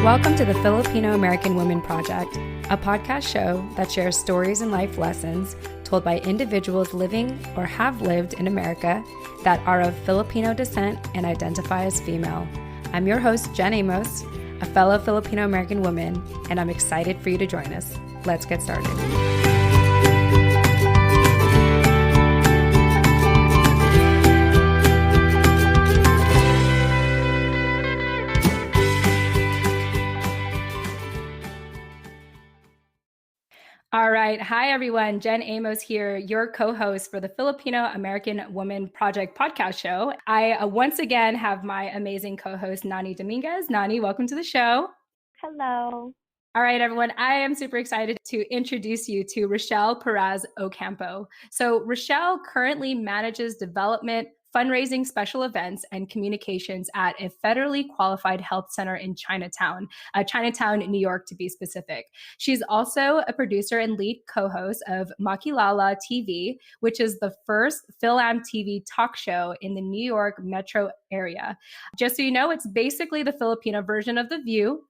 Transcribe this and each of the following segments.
Welcome to the Filipino American Women Project, a podcast show that shares stories and life lessons told by individuals living or have lived in America that are of Filipino descent and identify as female. I'm your host, Jen Amos, a fellow Filipino American woman, and I'm excited for you to join us. Let's get started. All right. Hi, everyone. Jen Amos here, your co-host for the Filipino American Women Project podcast show. I once again have my amazing co-host, Nani Dominguez. Nani, welcome to the show. Hello. All right, everyone. I am super excited to introduce you to Rachelle Peraz Ocampo. So Rachelle currently manages development, fundraising, special events, and communications at a federally qualified health center in Chinatown, New York to be specific. She's also a producer and lead co-host of Makilala TV, which is the first Philam TV talk show in the New York metro area. Just so you know, it's basically the Filipino version of The View.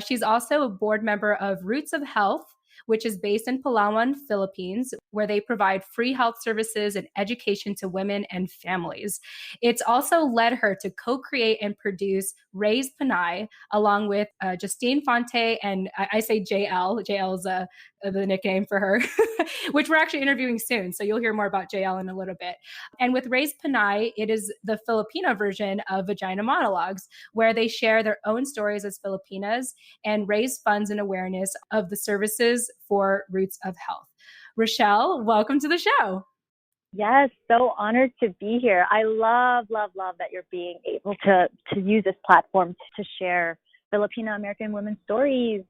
She's also a board member of Roots of Health, which is based in Palawan, Philippines, where they provide free health services and education to women and families. It's also led her to co-create and produce Raise Panay, along with Justine Fonte, and I say JL. JL is the nickname for her, which we're actually interviewing soon. So you'll hear more about JL in a little bit. And with Raise Panay, it is the Filipino version of Vagina Monologues, where they share their own stories as Filipinas and raise funds and awareness of the services for Roots of Health. Rachelle, welcome to the show. Yes, so honored to be here. I love that you're being able to use this platform to share Filipino American women's stories.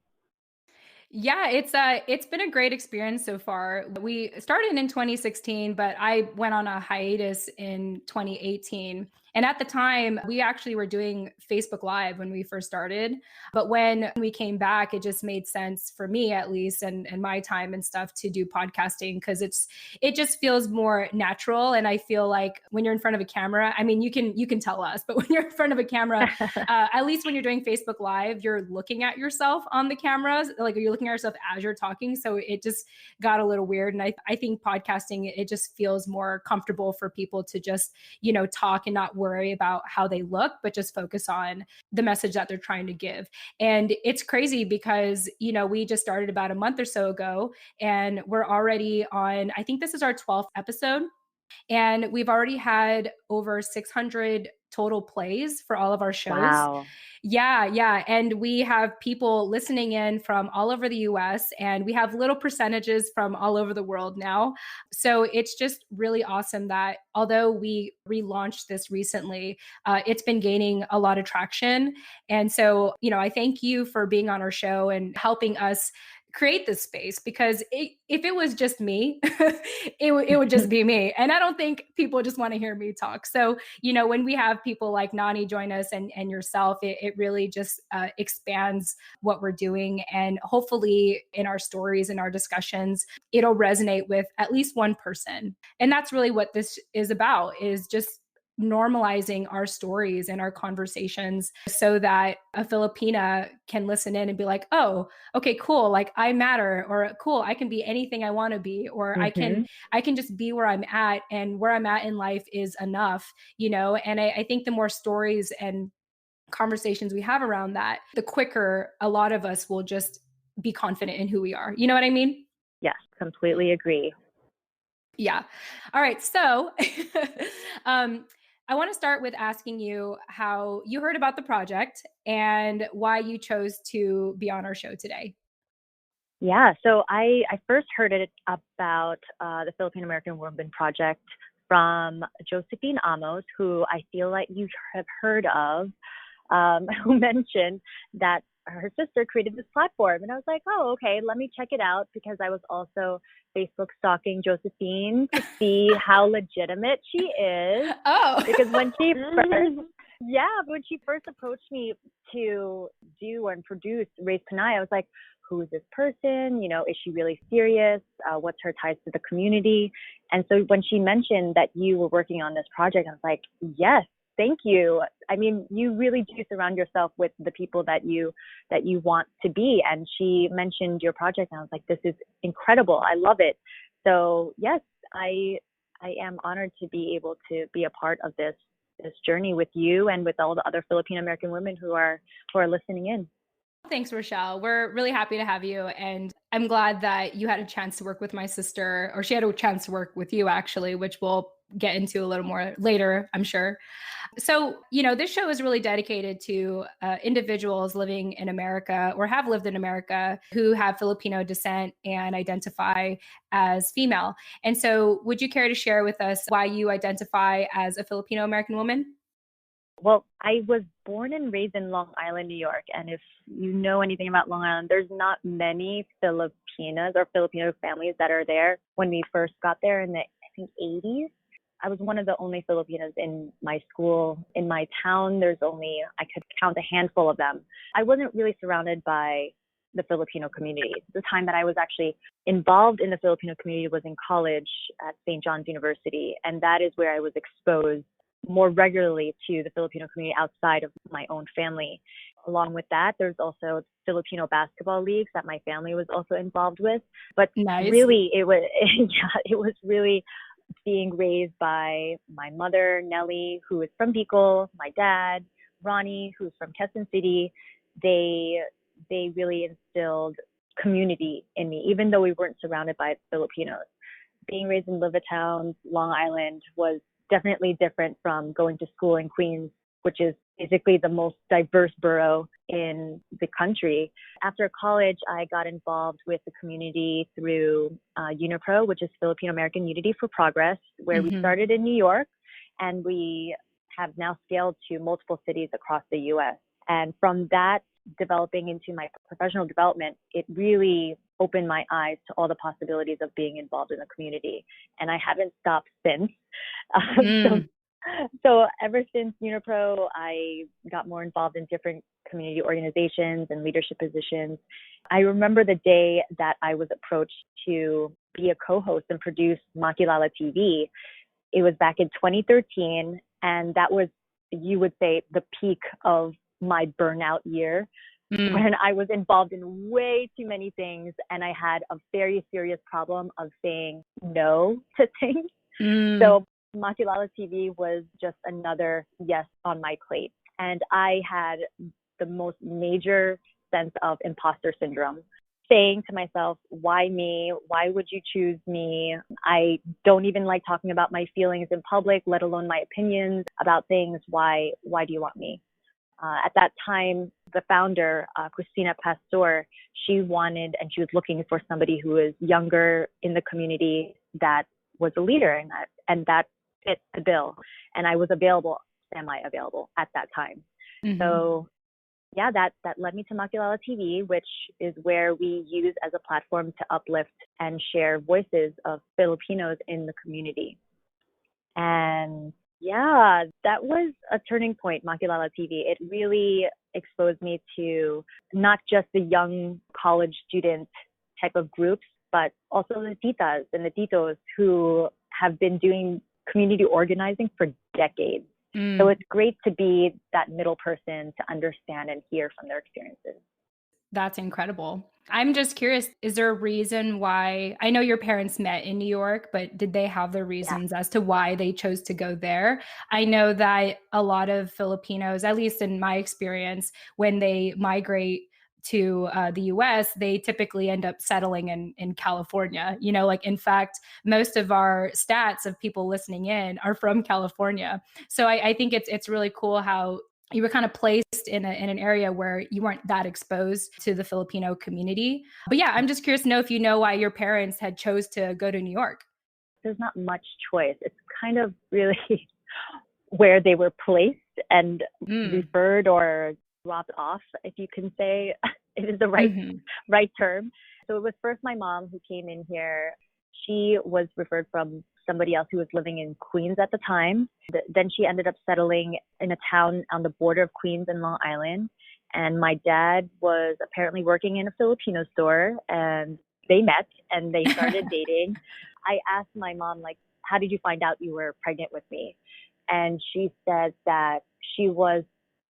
Yeah, it's been a great experience so far. We started in 2016, but I went on a hiatus in 2018. And at the time, we actually were doing Facebook Live when we first started. But when we came back, it just made sense for me, at least, and my time and stuff to do podcasting because it just feels more natural. And I feel like when you're in front of a camera, I mean, you can tell us, but when you're in front of a camera, at least when you're doing Facebook Live, you're looking at yourself on the cameras, like you're looking at yourself as you're talking. So it just got a little weird. And I think podcasting, it just feels more comfortable for people to just, talk and not worry about how they look, but just focus on the message that they're trying to give. And it's crazy because, we just started about a month or so ago and we're already on, I think this is our 12th episode. And we've already had over 600 total plays for all of our shows. Wow. Yeah. And we have people listening in from all over the US and we have little percentages from all over the world now. So it's just really awesome that although we relaunched this recently, it's been gaining a lot of traction. And so, I thank you for being on our show and helping us create this space because if it was just me, it would just be me. And I don't think people just want to hear me talk. So, when we have people like Nani join us and yourself, it really just expands what we're doing. And hopefully in our stories and our discussions, it'll resonate with at least one person. And that's really what this is about, is just normalizing our stories and our conversations so that a Filipina can listen in and be like, oh, okay, cool. Like I matter, or cool, I can be anything I want to be, or I can just be where I'm at, and where I'm at in life is enough, and I think the more stories and conversations we have around that, the quicker a lot of us will just be confident in who we are. You know what I mean? Yes, completely agree. Yeah. All right. So, I want to start with asking you how you heard about the project and why you chose to be on our show today. Yeah, so I first heard it about the Filipino American Women Project from Josephine Amos, who I feel like you have heard of, who mentioned that her sister created this platform. And I was like, oh, okay, let me check it out, because I was also Facebook stalking Josephine to see how legitimate she is. Oh. Because when she first approached me to do and produce Raise Panay, I was like, who is this person? Is she really serious? What's her ties to the community? And so when she mentioned that you were working on this project, I was like, yes, thank you. I mean, you really do surround yourself with the people that you want to be. And she mentioned your project, and I was like, this is incredible. I love it. So yes, I am honored to be able to be a part of this journey with you and with all the other Filipino American women who are listening in. Thanks, Rachelle. We're really happy to have you. And I'm glad that you had a chance to work with my sister, or she had a chance to work with you, actually, which we'll get into a little more later, I'm sure. So, this show is really dedicated to individuals living in America or have lived in America who have Filipino descent and identify as female. And so, would you care to share with us why you identify as a Filipino American woman? Well, I was born and raised in Long Island, New York. And if you know anything about Long Island, there's not many Filipinas or Filipino families that are there. When we first got there in the, I think, 80s, I was one of the only Filipinos in my school. In my town, I could count a handful of them. I wasn't really surrounded by the Filipino community. The time that I was actually involved in the Filipino community was in college at St. John's University. And that is where I was exposed more regularly to the Filipino community outside of my own family. Along with that, there's also Filipino basketball leagues that my family was also involved with. But Nice. really, it was it was really being raised by my mother, Nelly, who is from Bicol, my dad, Ronnie, who's from Quezon City. They really instilled community in me, even though we weren't surrounded by Filipinos. Being raised in Levittown, Long Island, was definitely different from going to school in Queens, which is basically the most diverse borough in the country. After college, I got involved with the community through UNIPRO, which is Filipino American Unity for Progress, where we started in New York, and we have now scaled to multiple cities across the U.S. And from that, developing into my professional development, it really opened my eyes to all the possibilities of being involved in the community. And I haven't stopped since. So ever since UNIPRO, I got more involved in different community organizations and leadership positions. I remember the day that I was approached to be a co-host and produce Makilala TV. It was back in 2013, and that was, you would say, the peak of my burnout year, when I was involved in way too many things, and I had a very serious problem of saying no to things. So Makilala TV was just another yes on my plate. And I had the most major sense of imposter syndrome, saying to myself, why me? Why would you choose me? I don't even like talking about my feelings in public, let alone my opinions about things. Why do you want me? At that time, the founder, Christina Pastor, she wanted and she was looking for somebody who was younger in the community that was a leader, and that fit the bill. And I was semi-available at that time. So yeah, that led me to Makilala TV, which is where we use as a platform to uplift and share voices of Filipinos in the community. And yeah, that was a turning point, Makilala TV. It really exposed me to not just the young college student type of groups, but also the titas and the titos who have been doing community organizing for decades. So it's great to be that middle person to understand and hear from their experiences. That's incredible. I'm just curious, is there a reason why? I know your parents met in New York, but did they have their reasons as to why they chose to go there? I know that a lot of Filipinos, at least in my experience, when they migrate to the US, they typically end up settling in California. Like, in fact, most of our stats of people listening in are from California. So I think it's really cool how you were kind of placed in an area where you weren't that exposed to the Filipino community. But yeah, I'm just curious to know if you know why your parents had chose to go to New York. There's not much choice. It's kind of really where they were placed and referred or dropped off, if you can say it is the right term. So it was first my mom who came in here. She was referred from somebody else who was living in Queens at the time. Then she ended up settling in a town on the border of Queens and Long Island. And my dad was apparently working in a Filipino store, and they met and they started dating. I asked my mom, like, how did you find out you were pregnant with me? And she said that she was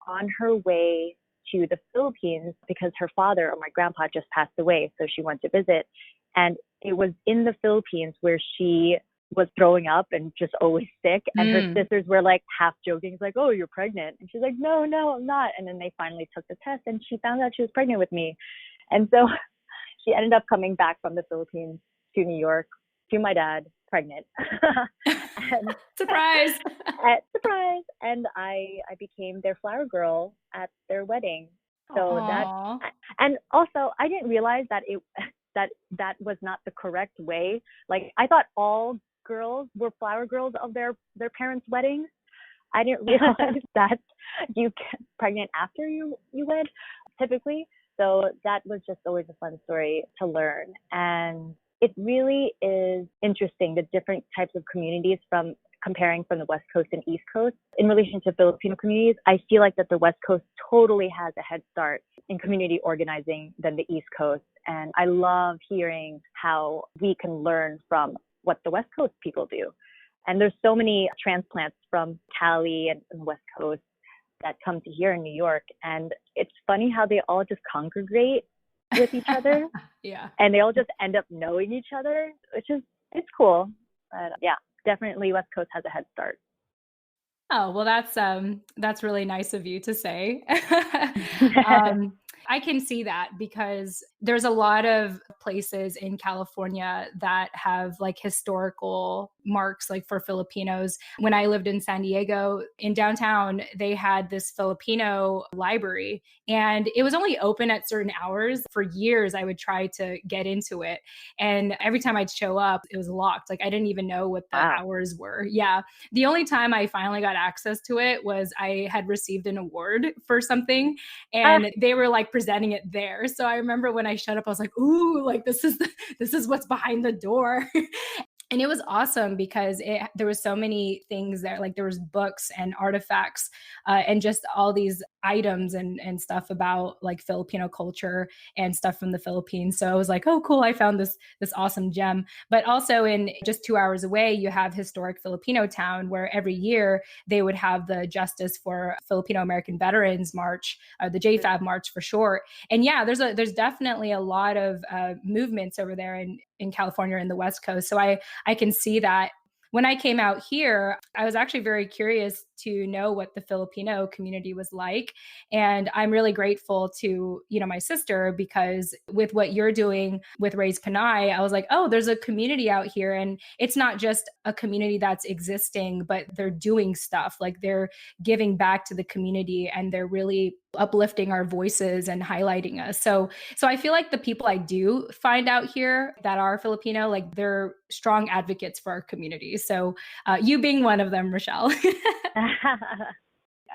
on her way to the Philippines because her father, or my grandpa, just passed away. So she went to visit. And it was in the Philippines where she was throwing up and just always sick. And her sisters were like half joking, like, oh, you're pregnant. And she's like, no, I'm not. And then they finally took the test and she found out she was pregnant with me. And so she ended up coming back from the Philippines to New York, to my dad, pregnant. And, surprise. Surprise. And I became their flower girl at their wedding. So Aww. and also I didn't realize that that was not the correct way. Like, I thought all girls were flower girls of their parents' weddings. I didn't realize that you get pregnant after you wed, typically. So that was just always a fun story to learn. And it really is interesting, the different types of communities comparing from the West Coast and East Coast. In relation to Filipino communities, I feel like that the West Coast totally has a head start in community organizing than the East Coast. And I love hearing how we can learn from what the West Coast people do. And there's so many transplants from Cali and West Coast that come to here in New York. And it's funny how they all just congregate with each other. Yeah. And they all just end up knowing each other, it's cool. But yeah, definitely West Coast has a head start. Oh, well, that's really nice of you to say. I can see that because there's a lot of places in California that have like historical marks, like for Filipinos. When I lived in San Diego, in downtown, they had this Filipino library and it was only open at certain hours. For years, I would try to get into it. And every time I'd show up, it was locked. Like I didn't even know what the hours were. Yeah. The only time I finally got access to it was I had received an award for something and they were like presenting it there. So I remember when I showed up, I was like, ooh, like this is what's behind the door. And it was awesome because there was so many things there. Like there was books and artifacts and just all these items and stuff about like Filipino culture and stuff from the Philippines. So I was like, oh, cool. I found this awesome gem. But also in just 2 hours away, you have historic Filipino town where every year they would have the Justice for Filipino American Veterans March, the JFAV March for short. And yeah, there's definitely a lot of movements over there in California and the West Coast. So I can see that. When I came out here, I was actually very curious to know what the Filipino community was like. And I'm really grateful to, my sister, because with what you're doing with Raise Kanai, I was like, oh, there's a community out here. And it's not just a community that's existing, but they're doing stuff. Like they're giving back to the community and they're really uplifting our voices and highlighting us. So I feel like the people I do find out here that are Filipino, like they're strong advocates for our community. So you being one of them, Rachelle.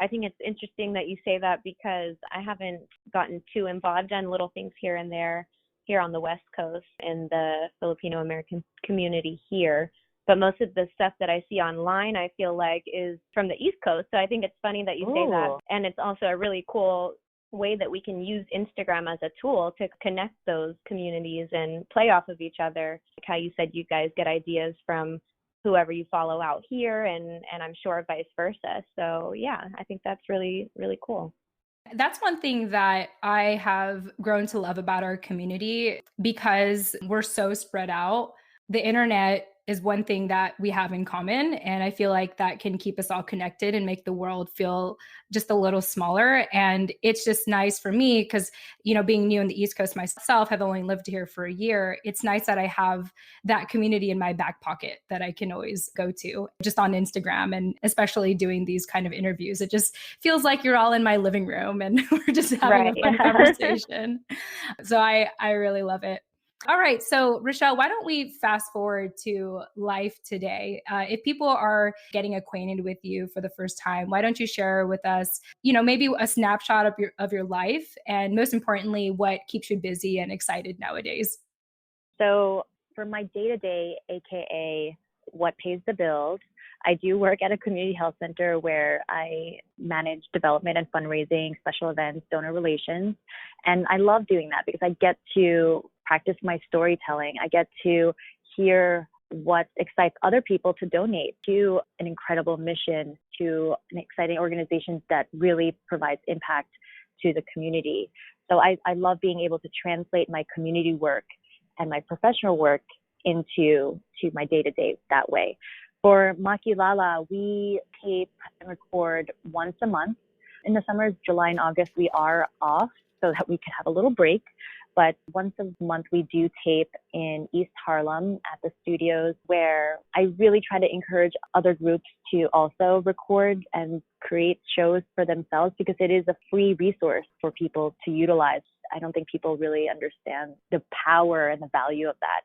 I think it's interesting that you say that because I haven't gotten too involved in little things here and there here on the West Coast in the Filipino American community here. But most of the stuff that I see online, I feel like is from the East Coast. So I think it's funny that you say that. And it's also a really cool way that we can use Instagram as a tool to connect those communities and play off of each other. Like how you said you guys get ideas from whoever you follow out here, and I'm sure vice versa. So yeah, I think that's really, really cool. That's one thing that I have grown to love about our community because we're so spread out. The internet is one thing that we have in common. And I feel like that can keep us all connected and make the world feel just a little smaller. And it's just nice for me because, being new in the East Coast myself, have only lived here for a year. It's nice that I have that community in my back pocket that I can always go to just on Instagram, and especially doing these kind of interviews. It just feels like you're all in my living room and we're just having a fun conversation. So I really love it. All right. So, Rachelle, why don't we fast forward to life today? If people are getting acquainted with you for the first time, why don't you share with us, maybe a snapshot of your life, and most importantly, what keeps you busy and excited nowadays? So, for my day-to-day, aka what pays the bills, I do work at a community health center where I manage development and fundraising, special events, donor relations. And I love doing that because I get to practice my storytelling. I get to hear what excites other people to donate to an incredible mission to an exciting organization that really provides impact to the community. So I love being able to translate my community work and my professional work into my day-to-day that way. For Makilala, we tape and record once a month. In the summers, July and August, we are off so that we can have a little break. But once a month, we do tape in East Harlem at the studios, where I really try to encourage other groups to also record and create shows for themselves, because it is a free resource for people to utilize. I don't think people really understand the power and the value of that.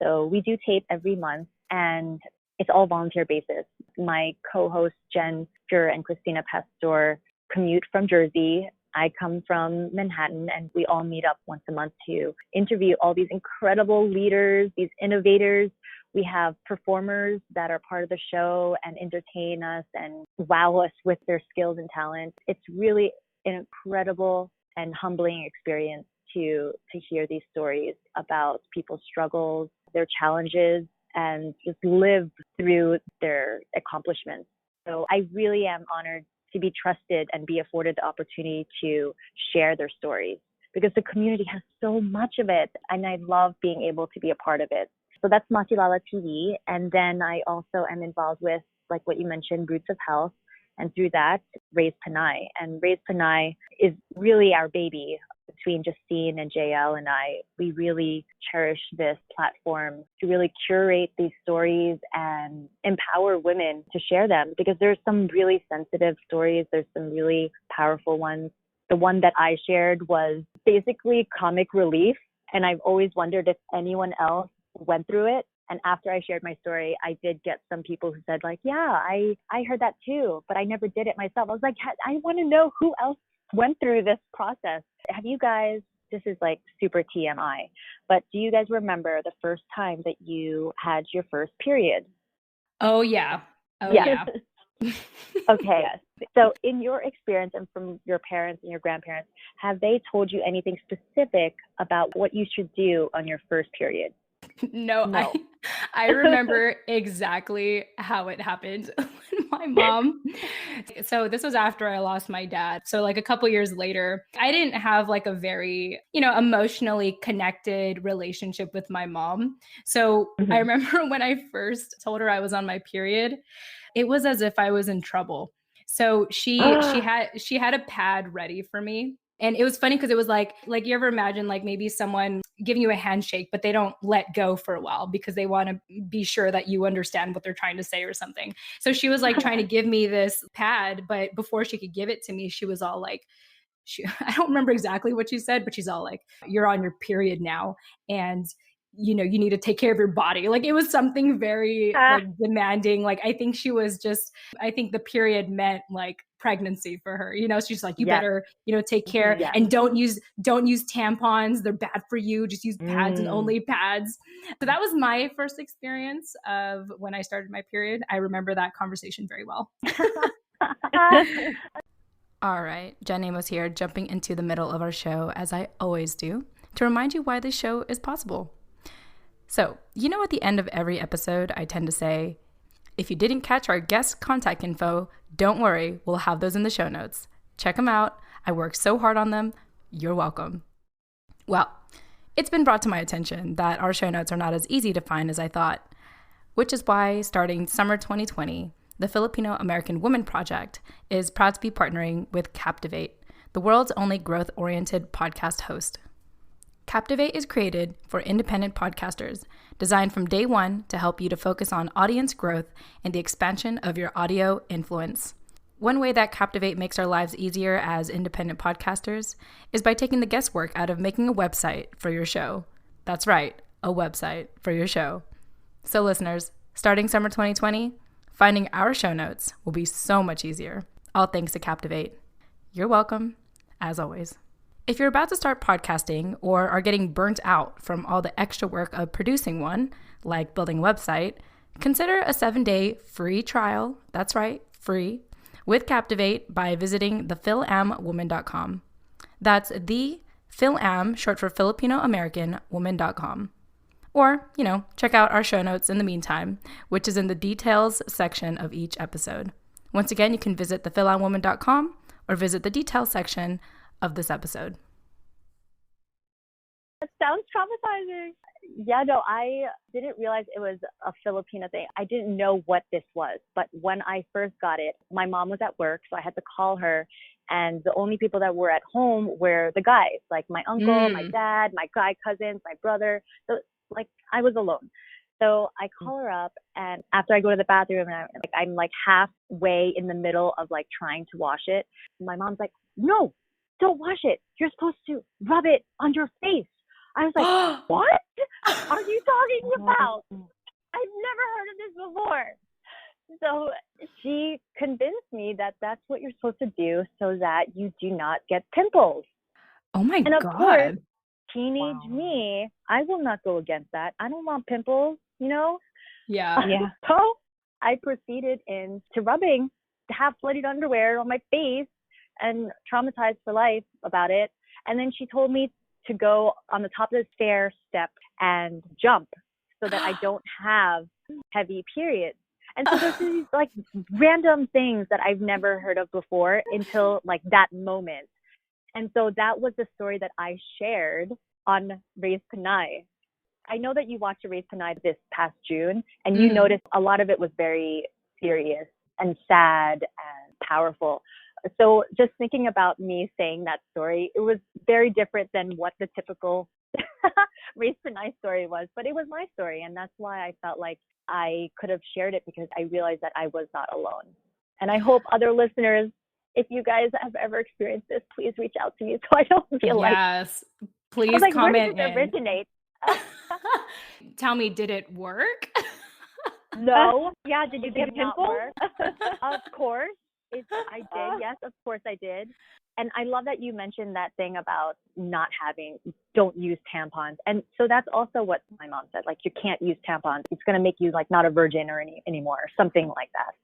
So we do tape every month, and it's all volunteer basis. My co-hosts, Jen Jur and Christina Pastor, commute from Jersey. I come from Manhattan, and we all meet up once a month to interview all these incredible leaders, these innovators. We have performers that are part of the show and entertain us and wow us with their skills and talent. It's really an incredible and humbling experience to hear these stories about people's struggles, their challenges, and just live through their accomplishments. So I really am honored to be trusted and be afforded the opportunity to share their stories, because the community has so much of it, and I love being able to be a part of it. So that's Makilala TV. And then I also am involved with, like what you mentioned, Roots of Health, and through that, Raise Panay. And Raise Panay is really our baby. Between Justine and JL and I, we really cherish this platform to really curate these stories and empower women to share them, because there's some really sensitive stories. There's some really powerful ones. The one that I shared was basically comic relief, and I've always wondered if anyone else went through it. And after I shared my story, I did get some people who said, like, yeah, I heard that too, but I never did it myself. I was like, I want to know who else went through this process. Have you guys, this is like super TMI, but do you guys remember the first time that you had your first period? Oh, yeah. Oh, yeah. Okay. Yes. So in your experience and from your parents and your grandparents, have they told you anything specific about what you should do on your first period? No. I remember exactly how it happened. My mom. So this was after I lost my dad. So like a couple years later, I didn't have like a very, emotionally connected relationship with my mom. So I remember when I first told her I was on my period, it was as if I was in trouble. So she had a pad ready for me. And it was funny because it was like you ever imagine like maybe someone giving you a handshake, but they don't let go for a while because they want to be sure that you understand what they're trying to say or something. So she was like trying to give me this pad, but before she could give it to me, she was all like, I don't remember exactly what she said, but she's all like, you're on your period now. And you need to take care of your body. Like it was something very like demanding. Like I think the period meant like pregnancy for her, she's like, you better, take care and don't use tampons. They're bad for you. Just use pads and only pads. So that was my first experience of when I started my period. I remember that conversation very well. All right, Jen Amos here, jumping into the middle of our show as I always do, to remind you why this show is possible. So, at the end of every episode, I tend to say, if you didn't catch our guest contact info, don't worry, we'll have those in the show notes. Check them out. I worked so hard on them. You're welcome. Well, it's been brought to my attention that our show notes are not as easy to find as I thought, which is why starting summer 2020, the Filipino American Women Project is proud to be partnering with Captivate, the world's only growth-oriented podcast host. Captivate is created for independent podcasters, designed from day one to help you to focus on audience growth and the expansion of your audio influence. One way that Captivate makes our lives easier as independent podcasters is by taking the guesswork out of making a website for your show. That's right, a website for your show. So listeners, starting summer 2020, finding our show notes will be so much easier. All thanks to Captivate. You're welcome, as always. If you're about to start podcasting or are getting burnt out from all the extra work of producing one, like building a website, consider a 7-day free trial, that's right, free, with Captivate by visiting thefilamwoman.com. That's the Filam, short for Filipino American Woman.com. Or, check out our show notes in the meantime, which is in the details section of each episode. Once again, you can visit thefilonwoman.com or visit the details section of this episode. That sounds traumatizing. Yeah, no, I didn't realize it was a Filipino thing. I didn't know what this was. But when I first got it, my mom was at work, so I had to call her. And the only people that were at home were the guys, like my uncle, my dad, my guy cousins, my brother. So, like, I was alone. So I call her up, and after I go to the bathroom, and I'm like halfway in the middle of like trying to wash it, my mom's like, "No, don't wash it. You're supposed to rub it on your face." I was like, "What are you talking about? I've never heard of this before." So she convinced me that that's what you're supposed to do so that you do not get pimples. Oh my God. And of course, teenage me, I will not go against that. I don't want pimples, you know? Yeah. So I proceeded into rubbing half-bloodied underwear on my face and traumatized for life about it. And then she told me to go on the top of the stair step and jump so that I don't have heavy periods. And so there's these like random things that I've never heard of before until like that moment. And so that was the story that I shared on Raise Panay. I know that you watched Raise Panay this past June, and you noticed a lot of it was very serious and sad and powerful. So just thinking about me saying that story, it was very different than what the typical Raise Panay story was, but it was my story. And that's why I felt like I could have shared it, because I realized that I was not alone. And I hope other listeners, if you guys have ever experienced this, please reach out to me so I don't feel yes, please like, comment. Where did this originate? Tell me, did it work? No. Yeah, did you get pimples? Of course. I did. Yes, of course I did. And I love that you mentioned that thing about don't use tampons. And so that's also what my mom said. Like, you can't use tampons. It's going to make you like not a virgin or anymore, or something like that.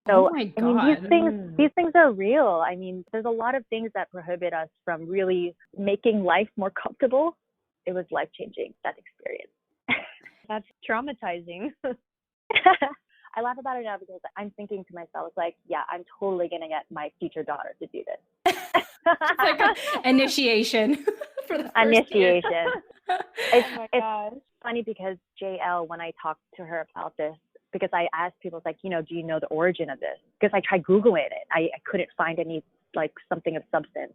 So, oh my God. I mean, these things are real. I mean, there's a lot of things that prohibit us from really making life more comfortable. It was life-changing, that experience. That's traumatizing. I laugh about it now because I'm thinking to myself, like, yeah, I'm totally going to get my future daughter to do this. It's like an initiation for the first initiation. It's funny because JL, when I talked to her about this, because I asked people, like, do you know the origin of this? Because I tried Googling it. I couldn't find any, like, something of substance.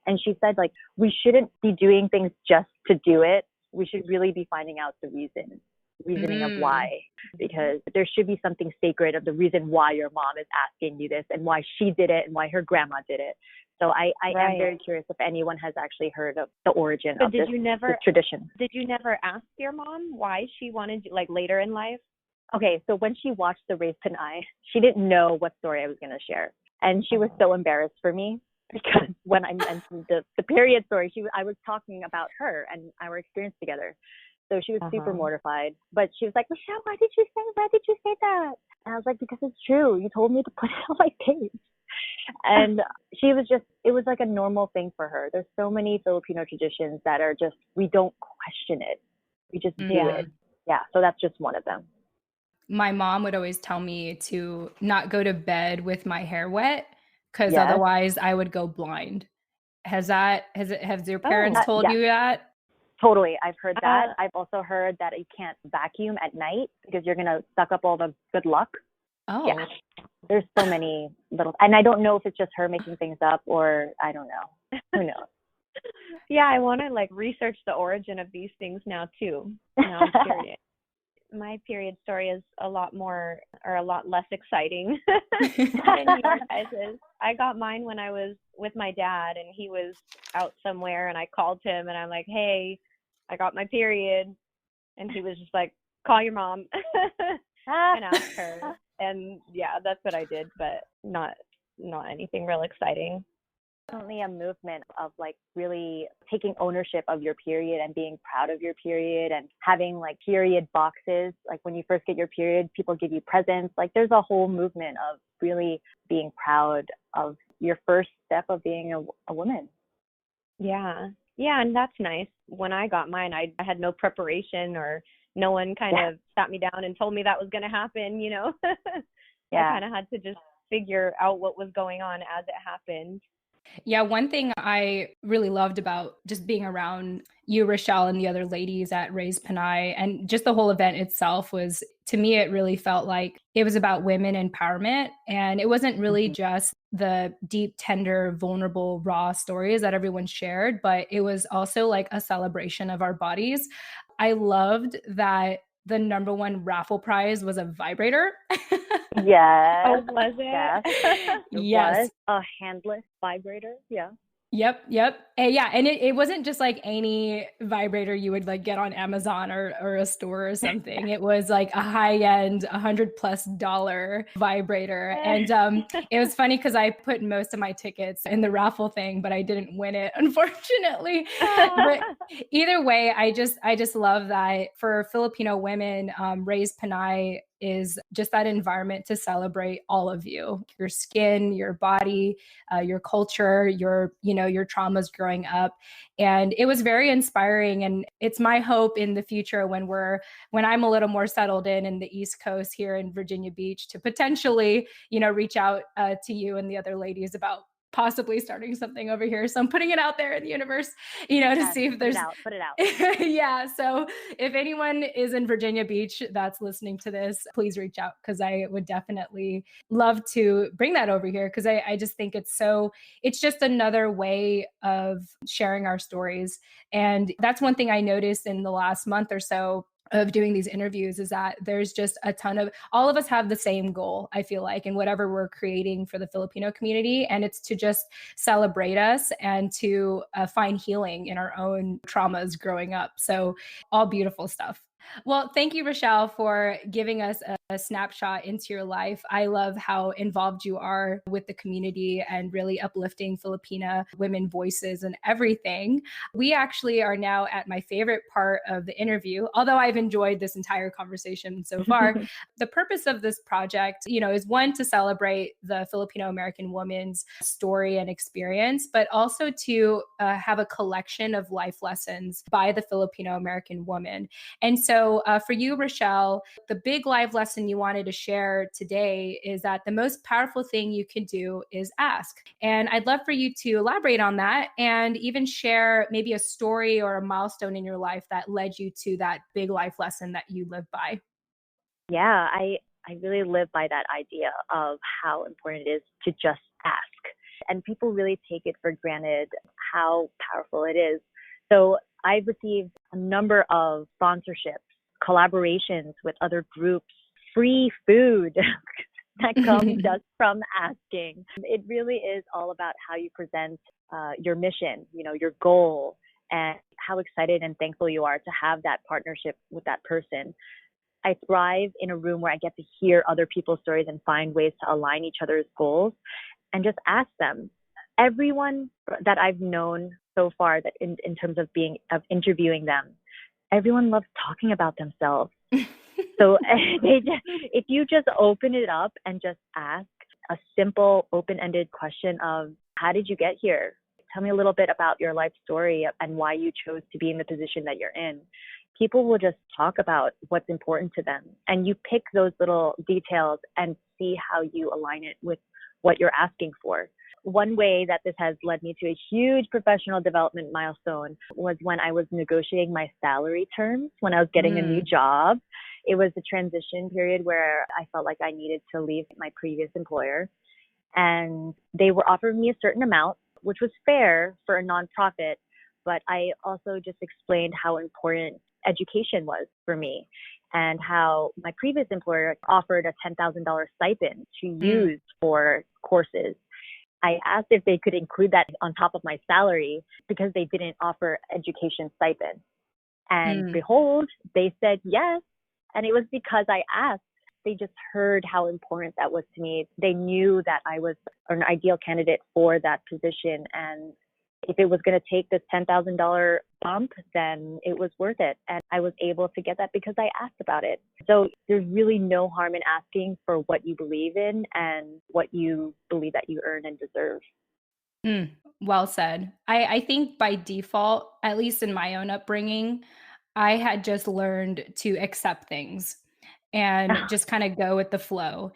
And she said, like, we shouldn't be doing things just to do it. We should really be finding out the reasoning of why, because there should be something sacred of the reason why your mom is asking you this and why she did it and why her grandma did it. So I am very curious if anyone has actually heard of the origin of this tradition. Did you never ask your mom why she wanted you, like, later in life? Okay, so when she watched the Raise Panay, she didn't know what story I was going to share. And she was so embarrassed for me, because when I mentioned the period story, I was talking about her and our experience together. So she was super mortified, but she was like, "Rachelle, why did you say that?" And I was like, "Because it's true. You told me to put it on my page." And it was like a normal thing for her. There's so many Filipino traditions that are just, we don't question it. We just do it. Yeah. So that's just one of them. My mom would always tell me to not go to bed with my hair wet, because otherwise I would go blind. Have your parents told you that? Totally. I've heard that. I've also heard that you can't vacuum at night because you're going to suck up all the good luck. Oh. Yeah. There's so many little, and I don't know if it's just her making things up, or I don't know. Who knows? Yeah, I want to like research the origin of these things now too. Now I'm curious. My period story is a lot less exciting than your guys's. I got mine when I was with my dad, and he was out somewhere, and I called him and I'm like, "Hey, I got my period." And he was just like, "Call your mom." And ask her. And yeah, that's what I did, but not anything real exciting. Definitely a movement of like really taking ownership of your period and being proud of your period, and having like period boxes. Like when you first get your period, people give you presents. Like there's a whole movement of really being proud of your first step of being a woman. Yeah, and that's nice. When I got mine, I had no preparation, or no one kind of sat me down and told me that was going to happen, I kind of had to just figure out what was going on as it happened. Yeah, one thing I really loved about just being around you, Rachelle, and the other ladies at Raise Panay, and just the whole event itself was, to me, it really felt like it was about women empowerment. And it wasn't really just the deep, tender, vulnerable, raw stories that everyone shared, but it was also like a celebration of our bodies. I loved that the number one raffle prize was a vibrator. Yes. Oh, was it? Yes. It Yes. was a handless vibrator. Yeah. Yep. And yeah, and it wasn't just like any vibrator you would like get on Amazon or a store or something. It was like a high-end $100+ vibrator. And it was funny because I put most of my tickets in the raffle thing, but I didn't win it, unfortunately. But either way, I just love that for Filipino women, Raise Panay is just that environment to celebrate all of you, your skin, your body, your culture, your traumas growing up. And it was very inspiring. And it's my hope in the future when I'm a little more settled in the East Coast here in Virginia Beach to potentially, reach out to you and the other ladies about possibly starting something over here. So I'm putting it out there in the universe, to Yes, see if there's put it out. yeah. So if anyone is in Virginia Beach that's listening to this, please reach out because I would definitely love to bring that over here because I just think it's just another way of sharing our stories. And that's one thing I noticed in the last month or so of doing these interviews is that there's just a ton of all of us have the same goal, I feel like, in whatever we're creating for the Filipino community. And it's to just celebrate us and to find healing in our own traumas growing up. So all beautiful stuff. Well, thank you, Rachelle, for giving us a snapshot into your life. I love how involved you are with the community and really uplifting Filipina women voices and everything. We actually are now at my favorite part of the interview, although I've enjoyed this entire conversation so far. The purpose of this project, is one, to celebrate the Filipino American woman's story and experience, but also to have a collection of life lessons by the Filipino American woman. And so for you, Rachelle, the big life lesson you wanted to share today is that the most powerful thing you can do is ask. And I'd love for you to elaborate on that and even share maybe a story or a milestone in your life that led you to that big life lesson that you live by. Yeah, I really live by that idea of how important it is to just ask. And people really take it for granted how powerful it is. So I've received a number of sponsorships, collaborations with other groups, free food that comes just from asking. It really is all about how you present your mission, your goal, and how excited and thankful you are to have that partnership with that person. I thrive in a room where I get to hear other people's stories and find ways to align each other's goals and just ask them. Everyone that I've known so far that in terms of interviewing them, everyone loves talking about themselves. So if you just open it up and just ask a simple open-ended question of, how did you get here? Tell me a little bit about your life story and why you chose to be in the position that you're in. People will just talk about what's important to them. And you pick those little details and see how you align it with what you're asking for. One way that this has led me to a huge professional development milestone was when I was negotiating my salary terms, when I was getting a new job. It was the transition period where I felt like I needed to leave my previous employer. And they were offering me a certain amount, which was fair for a nonprofit. But I also just explained how important education was for me and how my previous employer offered a $10,000 stipend to use for courses. I asked if they could include that on top of my salary because they didn't offer education stipend. And behold, they said yes. And it was because I asked. They just heard how important that was to me. They knew that I was an ideal candidate for that position. And if it was going to take this $10,000 bump, then it was worth it. And I was able to get that because I asked about it. So there's really no harm in asking for what you believe in and what you believe that you earn and deserve. Well said. I think by default, at least in my own upbringing, I had just learned to accept things and just kind of go with the flow.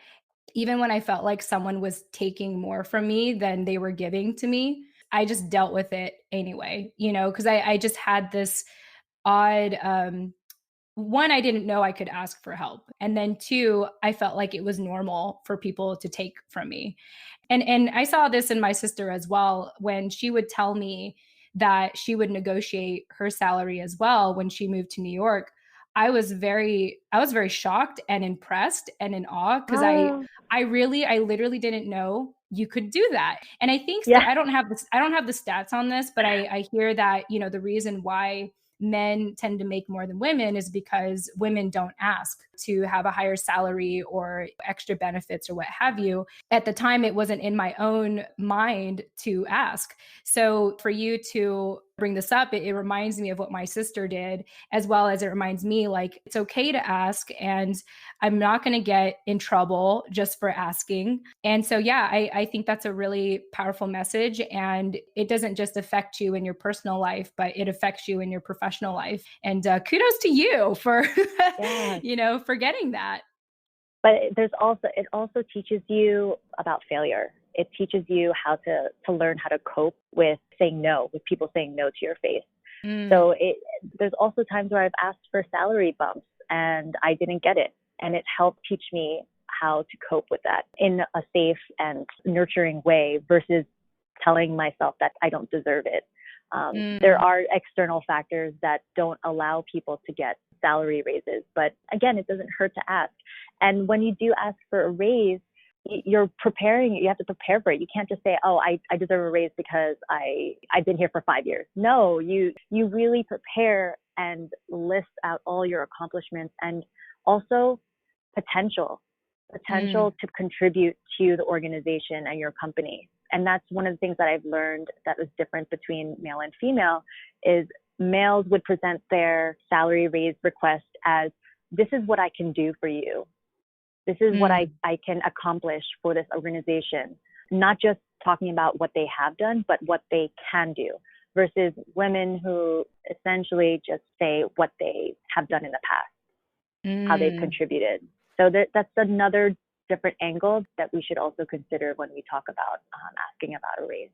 Even when I felt like someone was taking more from me than they were giving to me, I just dealt with it anyway, because I just had this odd, one, I didn't know I could ask for help. And then two, I felt like it was normal for people to take from me. And I saw this in my sister as well when she would tell me that she would negotiate her salary as well when she moved to New York. I was very shocked and impressed and in awe because Oh, I literally didn't know you could do that. And I think yeah. I don't have the stats on this, but I hear that, the reason why men tend to make more than women is because women don't ask to have a higher salary or extra benefits or what have you. At the time, it wasn't in my own mind to ask. So for you to bring this up, it reminds me of what my sister did, as well as it reminds me like it's okay to ask and I'm not going to get in trouble just for asking. And so, yeah, I think that's a really powerful message. And it doesn't just affect you in your personal life, but it affects you in your professional life. And kudos to you for, Yeah. for getting that. But it also teaches you about failure. It teaches you how to learn how to cope with saying no, with people saying no to your face. Mm. So there's also times where I've asked for salary bumps and I didn't get it. And it helped teach me how to cope with that in a safe and nurturing way versus telling myself that I don't deserve it. There are external factors that don't allow people to get salary raises. But again, it doesn't hurt to ask. And when you do ask for a raise, you have to prepare for it. You can't just say, oh, I deserve a raise because I've been here for 5 years. No, you really prepare and list out all your accomplishments and also potential to contribute to the organization and your company. And that's one of the things that I've learned that was different between male and female is males would present their salary raise request as, this is what I can do for you. This is what I can accomplish for this organization. Not just talking about what they have done, but what they can do versus women who essentially just say what they have done in the past, how they've contributed. So that's another different angle that we should also consider when we talk about asking about a raise.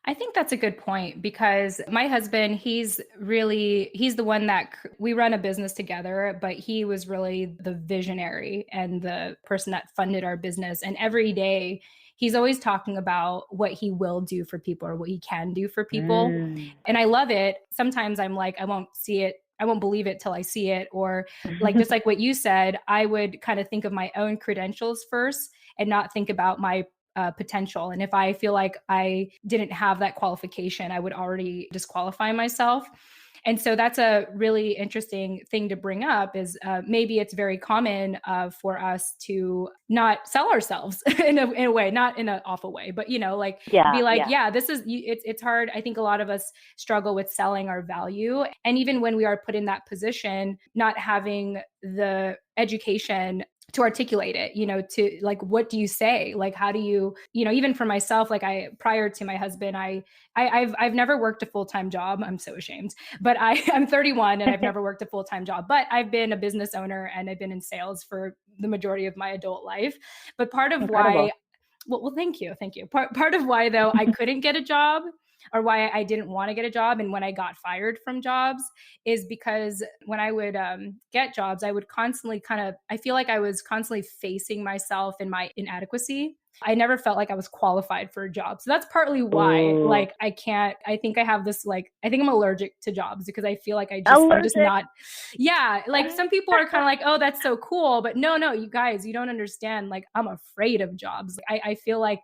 I think that's a good point because my husband, he's the one that we run a business together, but he was really the visionary and the person that funded our business. And every day he's always talking about what he will do for people or what he can do for people. And I love it. Sometimes I'm like, I won't see it. I won't believe it till I see it. Or like, just like what you said, I would kind of think of my own credentials first and not think about my potential. And if I feel like I didn't have that qualification, I would already disqualify myself. And so that's a really interesting thing to bring up is maybe it's very common for us to not sell ourselves in a way, not in an awful way, but, be like, this is, it's hard. I think a lot of us struggle with selling our value. And even when we are put in that position, not having the education to articulate it, to like, what do you say? Like, how do you, even for myself, like prior to my husband, I've never worked a full-time job. I'm so ashamed, but I'm 31 and I've never worked a full-time job, but I've been a business owner and I've been in sales for the majority of my adult life. But part of Incredible. why, well, thank you. Part of why though I couldn't get a job or why I didn't want to get a job and when I got fired from jobs is because when I would get jobs, I would constantly I feel like I was constantly facing myself and my inadequacy. I never felt like I was qualified for a job. So that's partly why, like, I think I have this, like, I think I'm allergic to jobs because I feel like I'm just not, yeah. Like some people are kind of like, oh, that's so cool. But no, you guys, you don't understand. Like, I'm afraid of jobs. I feel like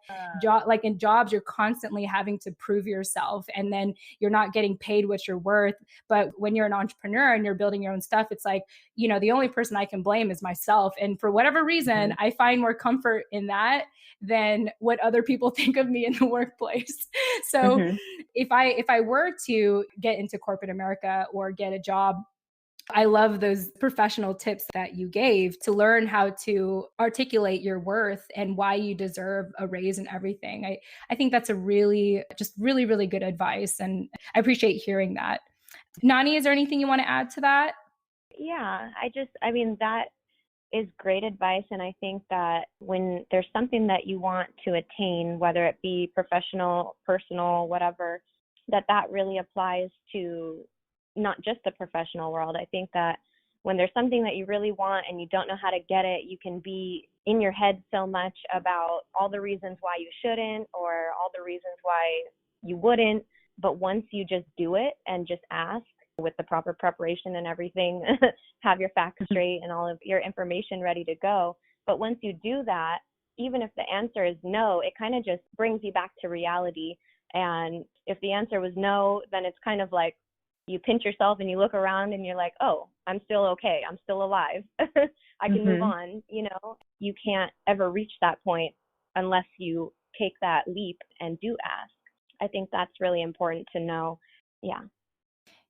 like in jobs, you're constantly having to prove yourself and then you're not getting paid what you're worth. But when you're an entrepreneur and you're building your own stuff, it's like, the only person I can blame is myself. And for whatever reason, I find more comfort in that than what other people think of me in the workplace. So if I were to get into corporate America or get a job, I love those professional tips that you gave to learn how to articulate your worth and why you deserve a raise and everything. I think that's a really good advice. And I appreciate hearing that. Nani, is there anything you want to add to that? Yeah, I mean, that is great advice. And I think that when there's something that you want to attain, whether it be professional, personal, whatever, that really applies to not just the professional world. I think that when there's something that you really want and you don't know how to get it, you can be in your head so much about all the reasons why you shouldn't or all the reasons why you wouldn't. But once you just do it and just ask with the proper preparation and everything, have your facts straight and all of your information ready to go. But once you do that, even if the answer is no, it kind of just brings you back to reality. And if the answer was no, then it's kind of like you pinch yourself and you look around and you're like, oh, I'm still okay. I'm still alive. I can move on. You know, you can't ever reach that point unless you take that leap and do ask. I think that's really important to know. Yeah.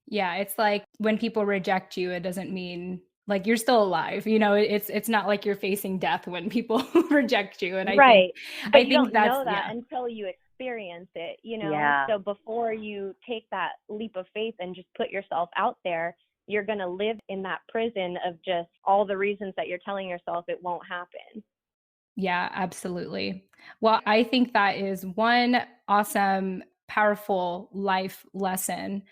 Yeah, it's like when people reject you, it doesn't mean like you're still alive. You know, it's not like you're facing death when people reject you. And Right. But I you think don't that's know that yeah. until you experience it, you know? Yeah. So before you take that leap of faith and just put yourself out there, you're going to live in that prison of just all the reasons that you're telling yourself it won't happen. Yeah, absolutely. Well, I think that is one awesome, powerful life lesson.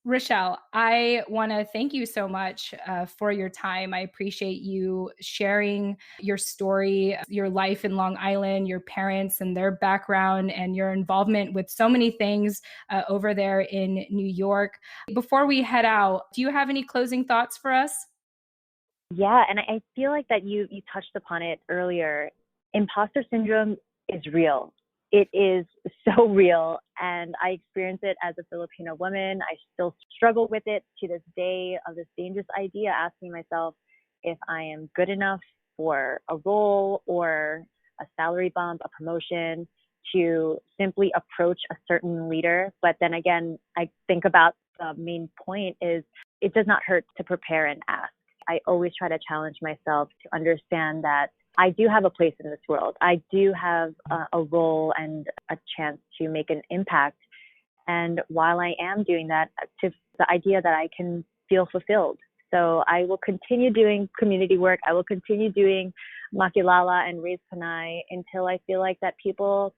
Rachelle, I want to thank you so much for your time. I appreciate you sharing your story, your life in Long Island, your parents and their background, and your involvement with so many things over there in New York. Before we head out, do you have any closing thoughts for us? Yeah, and I feel like that you touched upon it earlier. Imposter syndrome is real. It is so real, and I experience it as a Filipino woman. I still struggle with it to this day, of this dangerous idea, asking myself if I am good enough for a role or a salary bump, a promotion, to simply approach a certain leader. But then again, I think about the main point is it does not hurt to prepare and ask. I always try to challenge myself to understand that I do have a place in this world. I do have a role and a chance to make an impact. And while I am doing that, to the idea that I can feel fulfilled. So I will continue doing community work. I will continue doing Makilala and Raise Panay until I feel like that people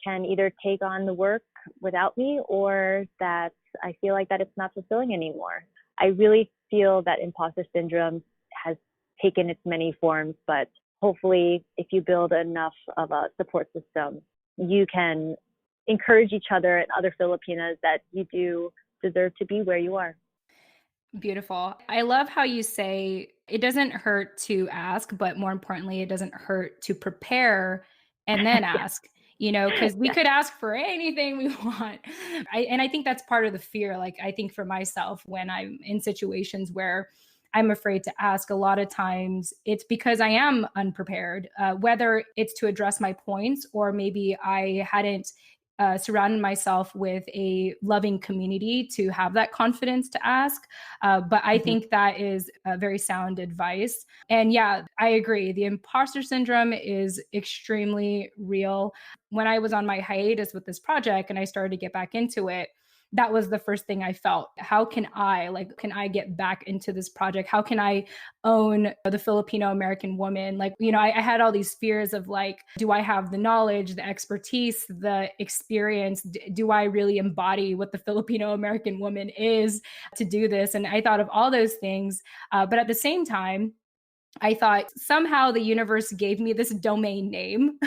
can either take on the work without me, or that I feel like that it's not fulfilling anymore. I really feel that imposter syndrome has taken its many forms, but hopefully if you build enough of a support system, you can encourage each other and other Filipinas that you do deserve to be where you are. Beautiful. I love how you say it doesn't hurt to ask, but more importantly, it doesn't hurt to prepare and then Yeah. ask, you know, because we Yeah. could ask for anything we want. And I think that's part of the fear. Like, I think for myself, when I'm in situations where I'm afraid to ask, a lot of times it's because I am unprepared, whether it's to address my points or maybe I hadn't surrounded myself with a loving community to have that confidence to ask. But I Mhm. think that is very sound advice. And yeah, I agree. The imposter syndrome is extremely real. When I was on my hiatus with this project and I started to get back into it, that was the first thing I felt. How can I get back into this project? How can I own the Filipino American woman? Like, you know, I had all these fears of like, do I have the knowledge, the expertise, the experience? Do I really embody what the Filipino American woman is to do this? And I thought of all those things. But at the same time, I thought somehow the universe gave me this domain name.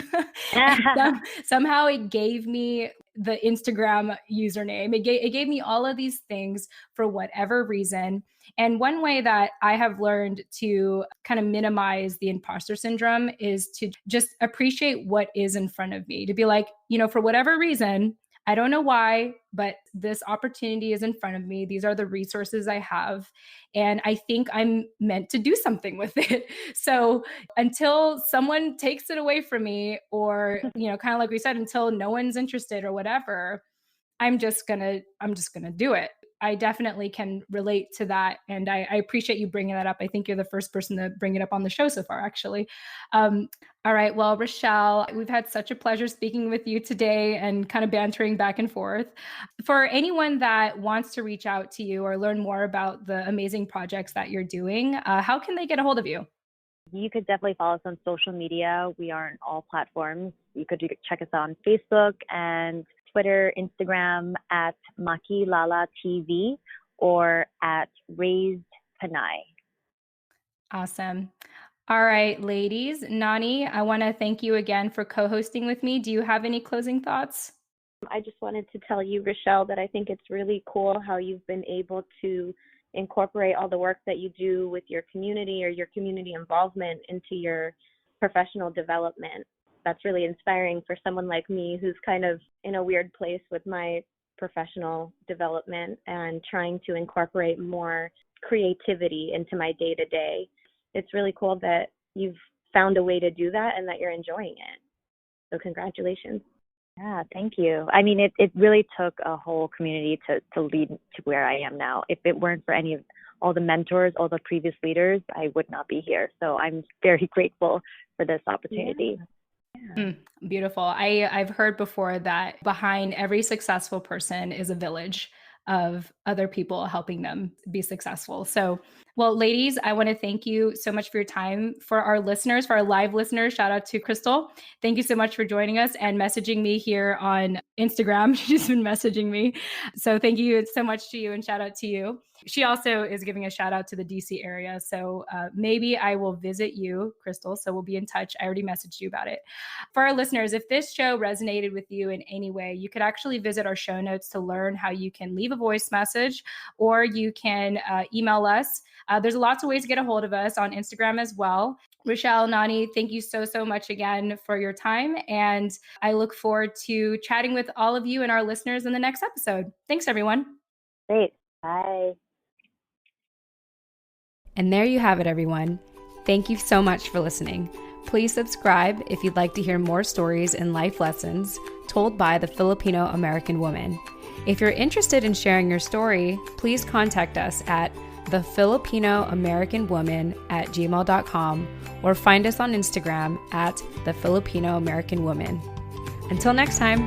And somehow it gave me the Instagram username. It gave me all of these things for whatever reason. And one way that I have learned to kind of minimize the imposter syndrome is to just appreciate what is in front of me, to be like, you know, for whatever reason, I don't know why, but this opportunity is in front of me. These are the resources I have. And I think I'm meant to do something with it. So until someone takes it away from me, or, you know, kind of like we said, until no one's interested or whatever, I'm just gonna do it. I definitely can relate to that, and I appreciate you bringing that up. I think you're the first person to bring it up on the show so far, actually. All right, well, Rachelle, we've had such a pleasure speaking with you today and kind of bantering back and forth. For anyone that wants to reach out to you or learn more about the amazing projects that you're doing, how can they get a hold of you? You could definitely follow us on social media. We are on all platforms. You could check us out on Facebook and Twitter, Instagram at Makilala TV or at Raised Panay. Awesome. All right, ladies. Nani, I want to thank you again for co-hosting with me. Do you have any closing thoughts? I just wanted to tell you, Rachelle, that I think it's really cool how you've been able to incorporate all the work that you do with your community or your community involvement into your professional development. That's really inspiring for someone like me who's kind of in a weird place with my professional development and trying to incorporate more creativity into my day-to-day. It's really cool that you've found a way to do that and that you're enjoying it. So congratulations. Yeah, thank you. I mean, it really took a whole community to lead to where I am now. If it weren't for any of all the mentors, all the previous leaders, I would not be here. So I'm very grateful for this opportunity. Yeah. Beautiful. I've heard before that behind every successful person is a village of other people helping them be successful. So, well, ladies, I want to thank you so much for your time. For our listeners, for our live listeners, shout out to Crystal. Thank you so much for joining us and messaging me here on Instagram. She's been messaging me. So thank you so much to you and shout out to you. She also is giving a shout out to the DC area. So maybe I will visit you, Crystal. So we'll be in touch. I already messaged you about it. For our listeners, if this show resonated with you in any way, you could actually visit our show notes to learn how you can leave a voice message or you can email us. There's lots of ways to get a hold of us on Instagram as well. Rachelle, Nani, thank you so much again for your time. And I look forward to chatting with all of you and our listeners in the next episode. Thanks, everyone. Great. Bye. And there you have it, everyone. Thank you so much for listening. Please subscribe if you'd like to hear more stories and life lessons told by the Filipino American woman. If you're interested in sharing your story, please contact us at thefilipinoamericanwoman@gmail.com or find us on Instagram at the Filipino American Woman. Until next time.